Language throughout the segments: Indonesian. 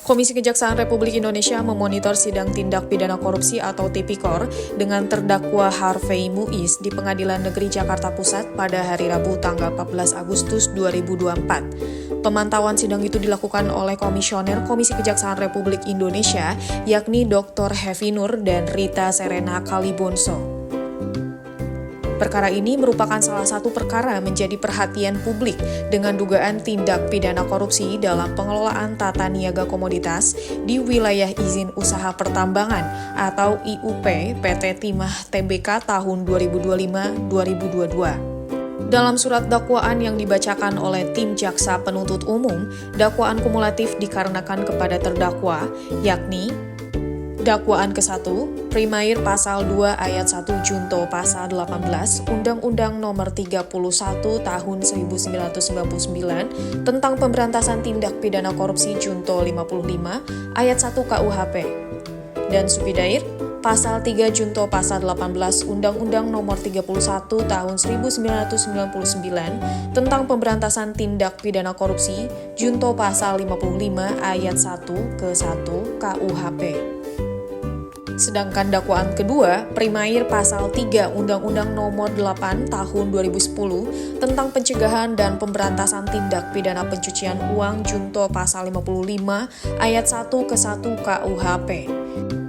Komisi Kejaksaan Republik Indonesia memonitor sidang tindak pidana korupsi atau Tipikor dengan terdakwa Harvey Muiz di Pengadilan Negeri Jakarta Pusat pada hari Rabu tanggal 14 Agustus 2024. Pemantauan sidang itu dilakukan oleh Komisioner Komisi Kejaksaan Republik Indonesia, yakni Dr. Hevi Nur dan Rita Serena Kalibonso. Perkara ini merupakan salah satu perkara menjadi perhatian publik dengan dugaan tindak pidana korupsi dalam pengelolaan tata niaga komoditas di wilayah izin usaha pertambangan atau IUP PT Timah Tbk tahun 2025-2022. Dalam surat dakwaan yang dibacakan oleh tim jaksa penuntut umum, dakwaan kumulatif dikarenakan kepada terdakwa, yakni dakwaan ke-1, Primair Pasal 2 Ayat 1 Junto Pasal 18 Undang-Undang Nomor 31 Tahun 1999 tentang Pemberantasan Tindak Pidana Korupsi Junto 55 Ayat 1 KUHP. Dan Subsidiar Pasal 3 Junto Pasal 18 Undang-Undang Nomor 31 Tahun 1999 tentang Pemberantasan Tindak Pidana Korupsi Junto Pasal 55 Ayat 1 ke-1 KUHP. Sedangkan dakwaan kedua, Primair Pasal 3 Undang-Undang Nomor 8 Tahun 2010 tentang Pencegahan dan Pemberantasan Tindak Pidana Pencucian Uang Junto Pasal 55 Ayat 1 ke-1 KUHP.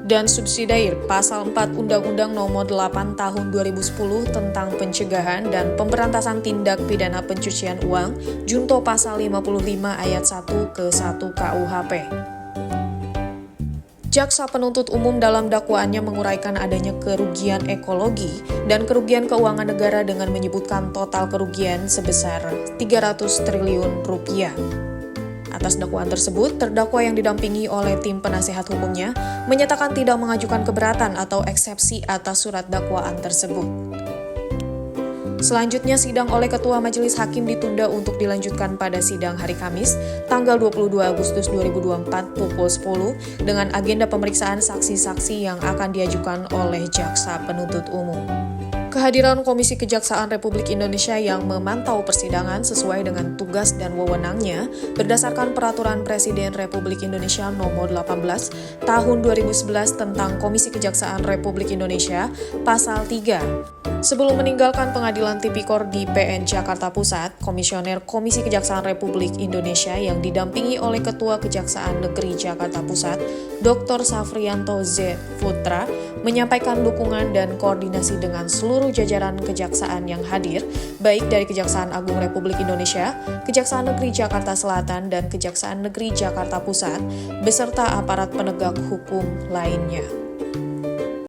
Dan Subsidiar Pasal 4 Undang-Undang Nomor 8 Tahun 2010 tentang Pencegahan dan Pemberantasan Tindak Pidana Pencucian Uang Junto Pasal 55 Ayat 1 ke-1 KUHP. Jaksa penuntut umum dalam dakwaannya menguraikan adanya kerugian ekologi dan kerugian keuangan negara dengan menyebutkan total kerugian sebesar 300 triliun rupiah. Atas dakwaan tersebut, terdakwa yang didampingi oleh tim penasehat hukumnya menyatakan tidak mengajukan keberatan atau eksepsi atas surat dakwaan tersebut. Selanjutnya, sidang oleh Ketua Majelis Hakim ditunda untuk dilanjutkan pada sidang hari Kamis, tanggal 22 Agustus 2024 pukul 10 dengan agenda pemeriksaan saksi-saksi yang akan diajukan oleh Jaksa Penuntut Umum. Kehadiran Komisi Kejaksaan Republik Indonesia yang memantau persidangan sesuai dengan tugas dan wewenangnya berdasarkan Peraturan Presiden Republik Indonesia Nomor 18 Tahun 2011 tentang Komisi Kejaksaan Republik Indonesia, Pasal 3. Sebelum meninggalkan pengadilan Tipikor di PN Jakarta Pusat, Komisioner Komisi Kejaksaan Republik Indonesia yang didampingi oleh Ketua Kejaksaan Negeri Jakarta Pusat, Dr. Safrianto Z. Putra, menyampaikan dukungan dan koordinasi dengan seluruh jajaran kejaksaan yang hadir, baik dari Kejaksaan Agung Republik Indonesia, Kejaksaan Negeri Jakarta Selatan, dan Kejaksaan Negeri Jakarta Pusat, beserta aparat penegak hukum lainnya.